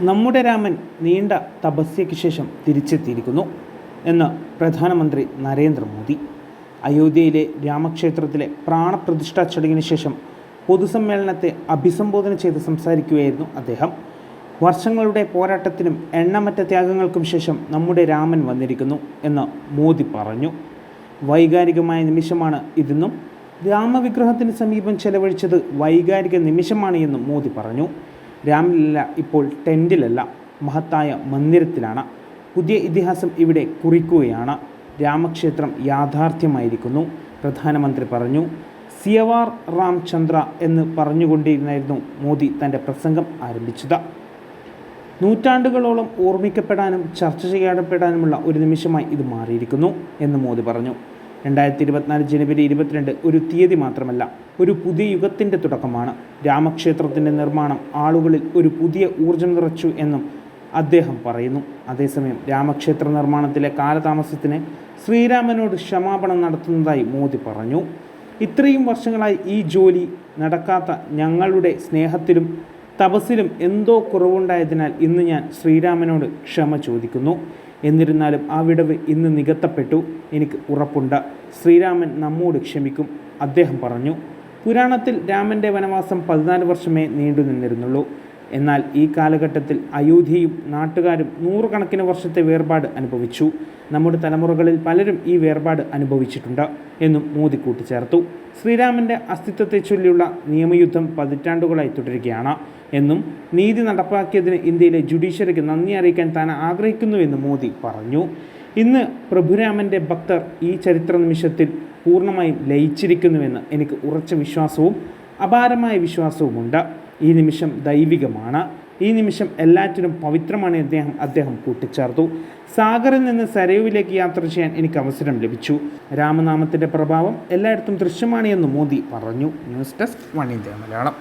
നമ്മുടെ രാമൻ നീണ്ട തപസ്യയ്ക്ക് ശേഷം തിരിച്ചെത്തിയിരിക്കുന്നു എന്ന് പ്രധാനമന്ത്രി നരേന്ദ്രമോദി. അയോധ്യയിലെ രാമക്ഷേത്രത്തിലെ പ്രാണപ്രതിഷ്ഠാ ചടങ്ങിന് ശേഷം പൊതുസമ്മേളനത്തെ അഭിസംബോധന ചെയ്ത് സംസാരിക്കുകയായിരുന്നു അദ്ദേഹം. വർഷങ്ങളുടെ പോരാട്ടത്തിനും എണ്ണമറ്റ ത്യാഗങ്ങൾക്കും ശേഷം നമ്മുടെ രാമൻ വന്നിരിക്കുന്നു എന്ന് മോദി പറഞ്ഞു. വൈകാരികമായ നിമിഷമാണ് ഇതെന്നും രാമവിഗ്രഹത്തിന് സമീപം ചെലവഴിച്ചത് വൈകാരിക നിമിഷമാണ് എന്നും മോദി പറഞ്ഞു. രാമലീല ഇപ്പോൾ ടെൻറ്റിലല്ല, മഹത്തായ മന്ദിരത്തിലാണ്. പുതിയ ഇതിഹാസം ഇവിടെ കുറിക്കുകയാണ്. രാമക്ഷേത്രം യാഥാർത്ഥ്യമായിരിക്കുന്നു, പ്രധാനമന്ത്രി പറഞ്ഞു. സിയവാർ റാം ചന്ദ്ര എന്ന് പറഞ്ഞുകൊണ്ടിരുന്നായിരുന്നു മോദി തൻ്റെ പ്രസംഗം ആരംഭിച്ചത്. നൂറ്റാണ്ടുകളോളം ഓർമ്മിക്കപ്പെടാനും ചർച്ച ചെയ്യപ്പെടാനുമുള്ള ഒരു നിമിഷമായി ഇത് മാറിയിരിക്കുന്നു എന്ന് മോദി പറഞ്ഞു. 2024 ജനുവരി 22 ഒരു തീയതി മാത്രമല്ല, ഒരു പുതിയ യുഗത്തിൻ്റെ തുടക്കമാണ്. രാമക്ഷേത്രത്തിൻ്റെ നിർമ്മാണം ആളുകളിൽ ഒരു പുതിയ ഊർജ്ജം നിറച്ചു എന്നും അദ്ദേഹം പറയുന്നു. അതേസമയം രാമക്ഷേത്ര നിർമ്മാണത്തിലെ കാലതാമസത്തിന് ശ്രീരാമനോട് ക്ഷമാപണം നടത്തുന്നതായി മോദി പറഞ്ഞു. ഇത്രയും വർഷങ്ങളായി ഈ ജോലി നടക്കാത്ത ഞങ്ങളുടെ സ്നേഹത്തിലും തപസ്സിലും എന്തോ കുറവുണ്ടായതിനാൽ ഇന്ന് ഞാൻ ശ്രീരാമനോട് ക്ഷമ ചോദിക്കുന്നു. എന്നിരുന്നാലും ആ വിടവ് ഇന്ന് നികത്തപ്പെട്ടു. എനിക്ക് ഉറപ്പുണ്ട്, ശ്രീരാമൻ നമ്മോട് ക്ഷമിക്കും, അദ്ദേഹം പറഞ്ഞു. പുരാണത്തിൽ രാമൻ്റെ വനവാസം 14 വർഷമേ നീണ്ടു നിന്നിരുന്നുള്ളൂ. എന്നാൽ ഈ കാലഘട്ടത്തിൽ അയോധ്യയും നാട്ടുകാരും നൂറുകണക്കിന് വർഷത്തെ വേർപാട് അനുഭവിച്ചു. നമ്മുടെ തലമുറകളിൽ പലരും ഈ വേർപാട് അനുഭവിച്ചിട്ടുണ്ട് എന്നും മോദി കൂട്ടിച്ചേർത്തു. ശ്രീരാമൻ്റെ അസ്തിത്വത്തെ ചൊല്ലിയുള്ള നിയമയുദ്ധം പതിറ്റാണ്ടുകളായി തുടരുകയാണ് എന്നും നീതി നടപ്പാക്കിയതിന് ഇന്ത്യയിലെ ജുഡീഷ്യറിക്ക് നന്ദി അറിയിക്കാൻ താൻ ആഗ്രഹിക്കുന്നുവെന്ന് മോദി പറഞ്ഞു. ഇന്ന് പ്രഭുരാമൻ്റെ ഭക്തർ ഈ ചരിത്ര നിമിഷത്തിൽ പൂർണ്ണമായും ലയിച്ചിരിക്കുന്നുവെന്ന് എനിക്ക് ഉറച്ച വിശ്വാസവും അപാരമായ വിശ്വാസവുമുണ്ട്. ഈ നിമിഷം ദൈവികമാണ്. ഈ നിമിഷം എല്ലാറ്റിനും പവിത്രമാണ് അദ്ദേഹം കൂട്ടിച്ചേർത്തു. സാഗറിൽ നിന്ന് സരയുവിലേക്ക് യാത്ര ചെയ്യാൻ എനിക്ക് അവസരം ലഭിച്ചു. രാമനാമത്തിൻ്റെ പ്രഭാവം എല്ലായിടത്തും ദൃശ്യമാണ് എന്ന് മോദി പറഞ്ഞു. News desk one India Malayalam.